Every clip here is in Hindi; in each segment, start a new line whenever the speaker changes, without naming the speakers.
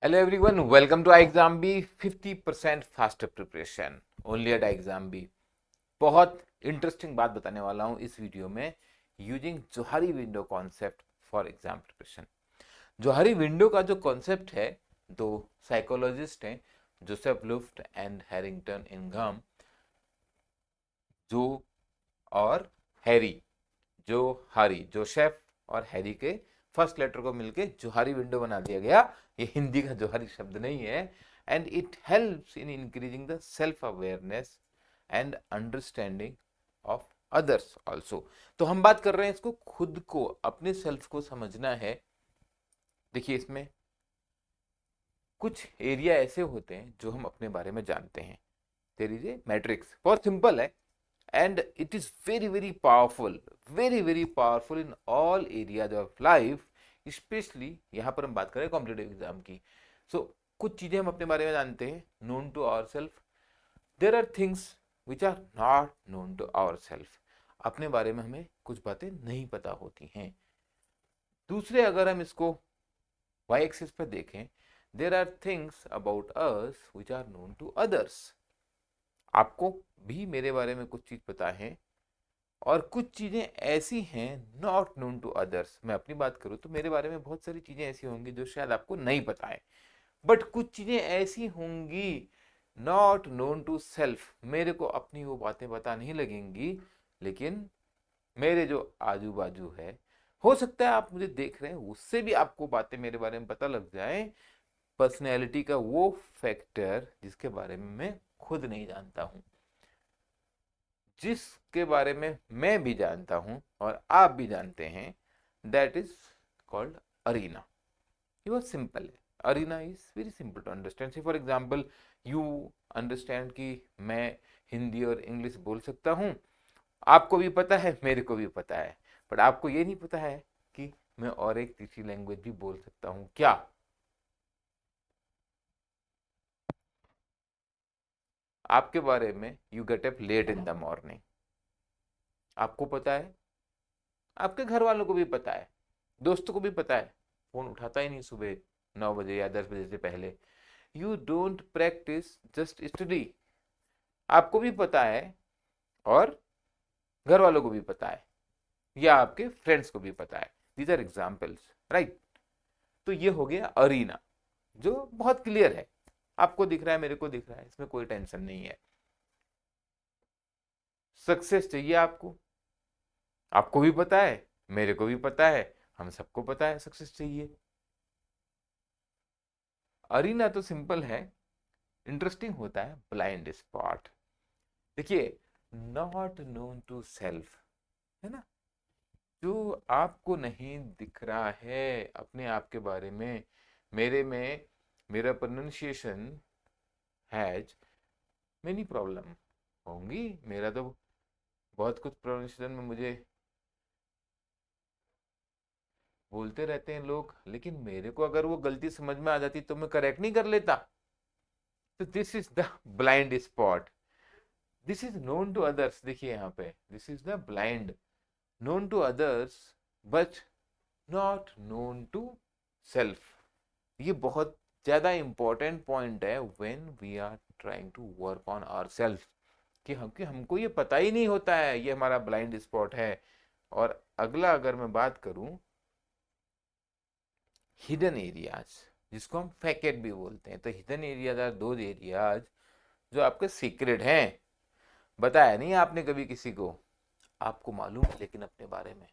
Hello everyone, welcome to iExam B 50% faster preparation only at iExam B। बहुत इंटरेस्टिंग बात बताने वाला हूँ इस वीडियो में using Johari window concept for exam preparation. Johari window का जो कॉन्सेप्ट है, दो साइकोलॉजिस्ट हैं, जोसेफ लुफ्ट एंड हैरिंगटन इनघम, जो और हैरी, जो हारी, जोसेफ और हैरी के फर्स्ट लेटर को मिलके जोहारी विंडो बना दिया गया। ये हिंदी का जोहारी शब्द नहीं है। And it helps in increasing the self awareness and understanding of others also. तो हम बात कर रहे हैं इसको, खुद को, अपने सेल्फ को समझना है। देखिए, इसमें कुछ एरिया ऐसे होते हैं जो हम अपने बारे में जानते हैं। देयर इज ए मैट्रिक्स, बहुत सिंपल है, and it is very powerful in all areas of life, especially यहाँ पर हम बात करें कॉम्पिटेटिव एग्जाम की। कुछ चीजें हम अपने बारे में जानते हैं, known to our self. There are things which are not known to our self. अपने बारे में हमें कुछ बातें नहीं पता होती हैं। दूसरे, अगर हम इसको वाई एक्सिस पर देखें, there are things about us which are known to others. आपको भी मेरे बारे में कुछ चीज पता है, और कुछ चीजें ऐसी हैं नॉट नोन टू अदर्स। मैं अपनी बात करूं तो मेरे बारे में बहुत सारी चीजें ऐसी होंगी जो शायद आपको नहीं पता है, बट कुछ चीजें ऐसी होंगी नॉट नोन टू सेल्फ। मेरे को अपनी वो बातें पता नहीं लगेंगी, लेकिन मेरे जो आजू बाजू है, हो सकता है आप मुझे देख रहे हैं, उससे भी आपको बातें मेरे बारे में पता लग जाए। पर्सनैलिटी का वो फैक्टर जिसके बारे में मैं खुद नहीं जानता हूं, जिसके बारे में मैं भी जानता हूं और आप भी जानते हैं, दैट इज कॉल्ड अरीना। ये बहुत सिंपल है। Arena is very simple to understand. For example, you understand कि मैं हिंदी और इंग्लिश बोल सकता हूँ, आपको भी पता है, मेरे को भी पता है, बट आपको ये नहीं पता है कि मैं और एक तीसरी लैंग्वेज भी बोल सकता हूँ क्या। आपके बारे में, you get up late in the morning, आपको पता है, आपके घर वालों को भी पता है, दोस्तों को भी पता है, फोन उठाता ही नहीं सुबह 9 बजे या 10 बजे से पहले। You don't practice, just study, आपको भी पता है और घर वालों को भी पता है, या आपके फ्रेंड्स को भी पता है। These are examples, right. तो ये हो गया अरीना, जो बहुत क्लियर है, आपको दिख रहा है, मेरे को दिख रहा है, इसमें कोई टेंशन नहीं है। सक्सेस चाहिए आपको, आपको भी पता है, मेरे को भी पता है, हम सबको पता है सक्सेस चाहिए। अरीना तो सिंपल है। इंटरेस्टिंग होता है ब्लाइंड स्पॉट। देखिए, नॉट नोन टू सेल्फ, है ना, जो आपको नहीं दिख रहा है अपने आप के बारे में। मेरे में, मेरा प्रोनाउंसिएशन हैज मेनी प्रॉब्लम होंगी। मेरा तो बहुत कुछ प्रोनाउंसिएशन में मुझे बोलते रहते हैं लोग, लेकिन मेरे को अगर वो गलती समझ में आ जाती तो मैं करेक्ट नहीं कर लेता। तो this is the blind spot. This is known to others. देखिए यहाँ पे, this is the blind, known to others but not known to self. ये बहुत ज्यादा इंपॉर्टेंट पॉइंट है when we are trying to work on our self, कि हमको ये पता ही नहीं होता है, ये हमारा ब्लाइंड स्पॉट है। और अगला, अगर मैं बात करूं, हिडन एरियाज, जिसको हम फैकेट भी बोलते हैं। तो हिडन एरियाज आर दो एरियाज जो आपके सीक्रेट हैं, बताया नहीं आपने कभी किसी को, आपको मालूम है लेकिन अपने बारे में।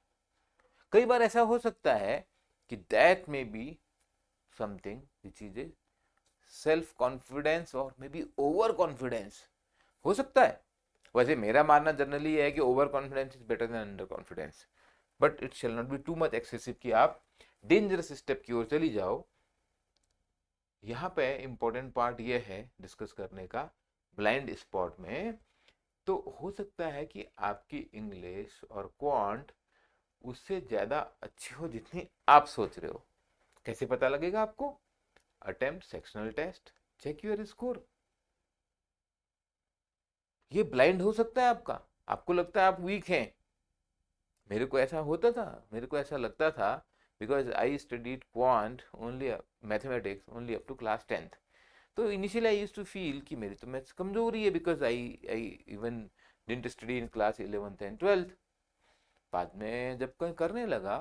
कई बार ऐसा हो सकता है कि that may be something which is a self confidence और मे बी ओवर कॉन्फिडेंस, हो सकता है। वैसे मेरा मानना जनरली है कि over confidence is better than under confidence, but it shall not be too much excessive कि आप डेंजरस स्टेप की ओर चली जाओ। यहाँ पे इंपॉर्टेंट पार्ट ये है डिस्कस करने का, ब्लाइंड स्पॉट में। तो हो सकता है कि आपकी इंग्लिश और क्वांट उससे ज्यादा अच्छी हो जितनी आप सोच रहे हो। कैसे पता लगेगा आपको? Attempt sectional test, check your score. ये ब्लाइंड हो सकता है आपका, आपको लगता है आप वीक हैं। मेरे को ऐसा होता था, मेरे को ऐसा लगता था because I studied quant only mathematics only up to class 10th. तो initially I use to feel कि मेरी तो मैथ्स कमजोरी है, because I even didn't study in class 11th and 12th. बाद में जब करने लगा,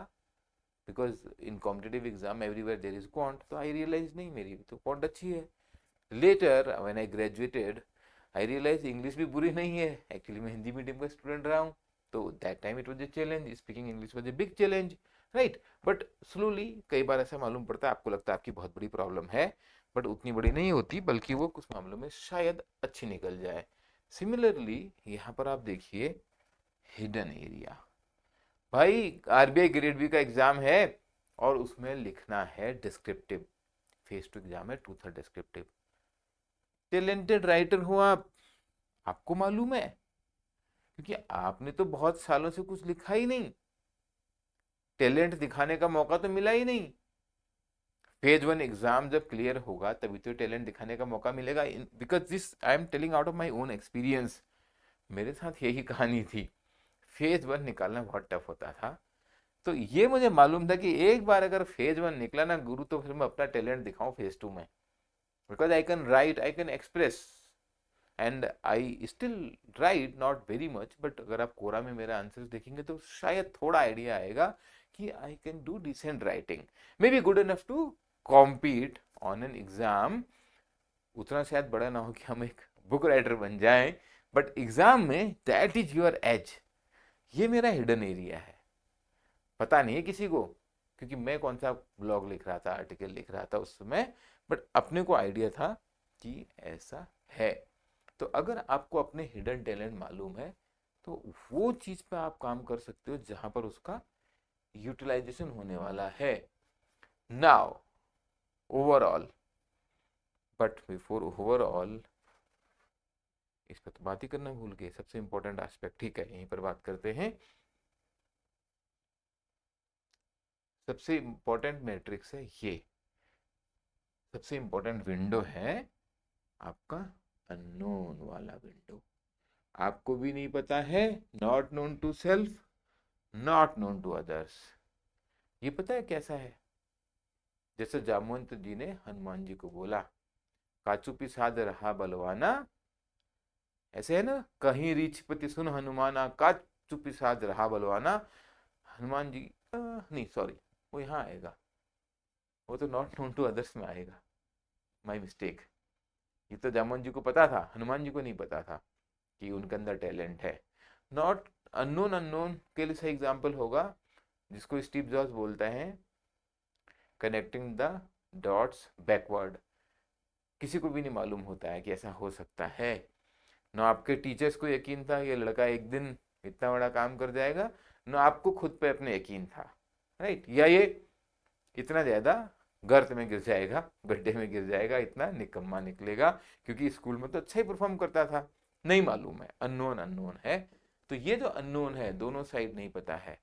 because in competitive exam everywhere there is quant, तो आई रियलाइज नहीं मेरी तो क्वांट अच्छी है. Later when I graduated I realise English भी बुरी नहीं है, एक्चुअली मैं हिंदी मीडियम का स्टूडेंट रहा हूँ, तो that time it was a challenge, speaking English was a big challenge, right. But slowly कई बार ऐसा मालूम पड़ता है, आपको लगता है आपकी बहुत बड़ी प्रॉब्लम है, बट उतनी बड़ी नहीं होती, बल्कि वो कुछ मामलों में शायद अच्छी निकल जाए. सिमिलरली यहाँ पर आप देखिए हिडन एरिया. भाई आरबीआई ग्रेड बी का एग्जाम है और उसमें लिखना है डिस्क्रिप्टिव, फेस टू एग्जाम है, 2/3 डिस्क्रिप्टिव. टैलेंटेड राइटर हो आप, आपको मालूम है, क्योंकि आपने तो बहुत सालों से कुछ लिखा ही नहीं, टैलेंट दिखाने का मौका तो मिला ही नहीं. फेज 1 एग्जाम जब क्लियर होगा तभी तो टैलेंट दिखाने का मौका मिलेगा. Because this I am telling out of my own experience, मेरे साथ यही कहानी थी. फेज 1 निकालना बहुत टफ होता था, तो ये मुझे मालूम था कि एक बार अगर फेज 1 निकला ना गुरु, तो फिर मैं अपना टैलेंट दिखाऊं फेज 2 में, because I can write, I can express, and I still right, not very much, but अगर आप कोरा में मेरा आंसर देखेंगे तो शायद थोड़ा आइडिया आएगा कि I can do decent writing, may be good enough to compete on an exam. उतना शायद बड़ा ना हो कि हम एक बुक राइटर बन जाएं, बट एग्जाम में दैट इज योर एज. ये मेरा हिडन एरिया है, पता नहीं है किसी को, क्योंकि मैं कौन सा ब्लॉग लिख रहा था, आर्टिकल लिख रहा था उस समय, बट अपने को आइडिया था कि ऐसा है. तो अगर आपको अपने हिडन टैलेंट मालूम है तो वो चीज पे आप काम कर सकते हो जहां पर उसका यूटिलाइजेशन होने वाला है. Now overall, but before overall, इस पर तो बात ही करना भूल गए, सबसे इंपॉर्टेंट एस्पेक्ट, ठीक है यहीं पर बात करते हैं. सबसे इंपॉर्टेंट मैट्रिक्स है ये, सबसे इंपॉर्टेंट विंडो है आपका अननोन वाला विंडो. आपको भी नहीं पता है, not known to self, not known to others. ये पता है कैसा है, जैसे जामवंत जी ने हनुमान जी को बोला, काचू पिसाद रहा बलवाना, ऐसे है ना, कहीं रीछपति सुन हनुमाना, काचू पिसाद रहा बलवाना. हनुमान जी नहीं सॉरी, वो यहाँ आएगा, वो तो नॉट नोन टू अदर्स में आएगा, माई मिस्टेक. ये तो जामवंत जी को पता था, हनुमान जी को नहीं पता था कि उनके अंदर टैलेंट है. नॉट अननोन, अननोन के लिए सही एग्जाम्पल होगा जिसको स्टीव जॉब्स बोलता है कनेक्टिंग द डॉट्स बैकवर्ड. किसी को भी नहीं मालूम होता है कि ऐसा हो सकता है. ना आपके टीचर्स को यकीन था ये लड़का एक दिन इतना बड़ा काम कर जाएगा, ना आपको खुद पे अपने यकीन था, राइट. या ये इतना ज्यादा गर्त में गिर जाएगा, गड्ढे में गिर जाएगा, इतना निकम्मा निकलेगा, क्योंकि स्कूल में तो अच्छा ही परफॉर्म करता था. नहीं मालूम है, अननोन अननोन है. तो ये जो अननोन है, दोनों साइड नहीं पता है,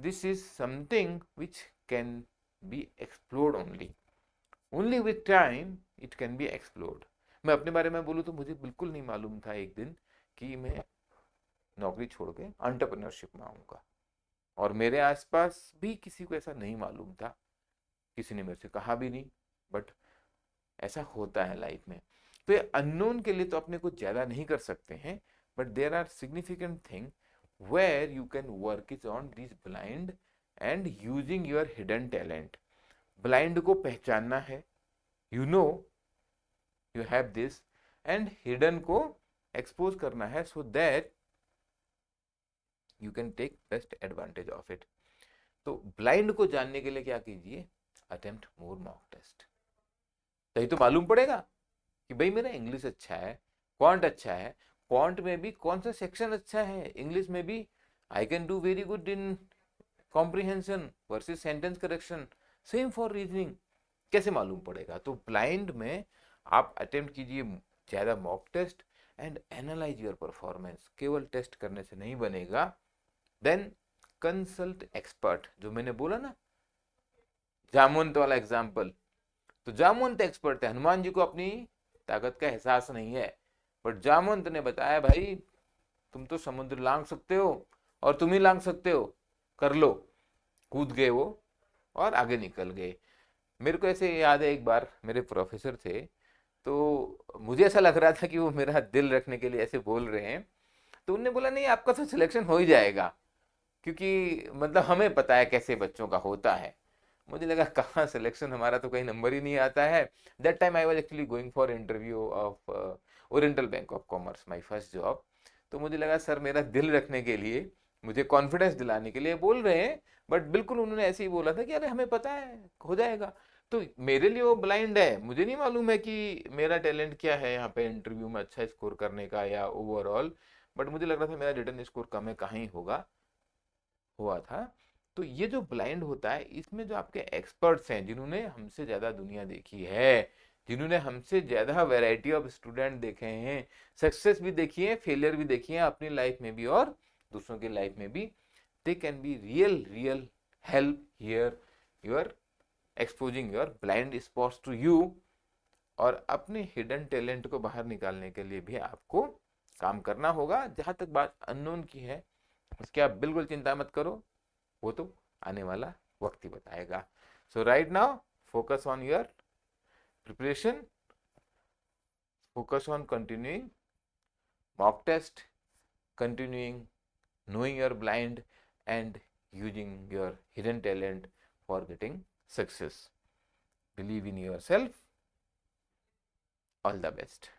this is something which can be explored only with time it can be explored. मैं अपने बारे में बोलूँ तो मुझे बिल्कुल नहीं मालूम था एक दिन कि मैं नौकरी छोड़ के एंटरप्रेन्योरशिप में आऊँगा, और मेरे आसपास भी किसी को ऐसा नहीं मालूम था, किसी ने मेरे से कहा भी नहीं, बट ऐसा होता है लाइफ में. तो ये अननोन के लिए तो अपने कुछ ज़्यादा नहीं कर सकते हैं, but there are significant thing where you can work is on this blind and using your hidden talent. Blind को पहचानना है, you know you have this, and hidden को एक्सपोज करना है so that you can take best advantage of it. तो ब्लाइंड को जानने के लिए क्या कीजिए, अटेम्प्ट मोर मॉक टेस्ट. तभी तो मालूम पड़ेगा कि भाई मेरा इंग्लिश अच्छा है, क्वांट अच्छा है, क्वांट में भी कौन सा सेक्शन अच्छा है, इंग्लिश में भी आई can do very good in comprehension versus sentence correction, same for reasoning. कैसे मालूम पड़ेगा? तो ब्लाइंड में आप अटेम्प्ट कीजिए ज़्यादा mock test and analyse your performance. केवल टेस्ट करने से नहीं बनेगा, देन कंसल्ट एक्सपर्ट. जो मैंने बोला ना जामवंत वाला एग्जाम्पल, तो जामवंत एक्सपर्ट है, हनुमान जी को अपनी ताकत का एहसास नहीं है, बट जामवंत ने बताया भाई तुम तो समुद्र लांग सकते हो और तुम ही लांग सकते हो, कर लो. कूद गए वो, और आगे निकल गए। मेरे को ऐसे याद है, एक बार मेरे प्रोफेसर थे, तो मुझे ऐसा लग रहा था कि वो मेरा दिल रखने के लिए ऐसे बोल रहे हैं। तो उनने बोला नहीं, आपका तो सिलेक्शन हो ही जाएगा, क्योंकि मतलब हमें पता है कैसे बच्चों का होता है। मुझे लगा कहाँ सिलेक्शन, हमारा तो कहीं नंबर ही नहीं आता है। That time I was actually going for interview of oriental bank of commerce, my first job. तो मुझे लगा सर मेरा दिल रखने के लिए, मुझे कॉन्फिडेंस दिलाने के लिए बोल रहे हैं, बट बिल्कुल उन्होंने ऐसे ही बोला था कि अरे हमें पता है हो जाएगा। तो मेरे लिए वो ब्लाइंड है, मुझे नहीं मालूम है कि मेरा टैलेंट क्या है यहाँ पे इंटरव्यू में अच्छा स्कोर करने का या ओवरऑल। बट मुझे लग रहा था मेरा रिटर्न स्कोर कम है, कहीं होगा, हुआ था। तो ये जो ब्लाइंड होता है, इसमें जो आपके एक्सपर्ट्स हैं, जिन्होंने हमसे ज्यादा दुनिया देखी है, जिन्होंने हमसे ज्यादा वैरायटी ऑफ स्टूडेंट देखे हैं, सक्सेस भी देखी है, फेलियर भी देखी है अपनी लाइफ में भी और दूसरों की लाइफ में भी, they can be real real help here, you're exposing your blind spots to you. और अपने हिडन टैलेंट को बाहर निकालने के लिए भी आपको काम करना होगा। जहां तक बात अननोन की है, उसकी आप बिल्कुल चिंता मत करो, वो तो आने वाला वक्त ही बताएगा। So right now focus on your preparation, focus on continuing mock test, continuing knowing your blind, and using your hidden talent for getting success. Believe in yourself. All the best.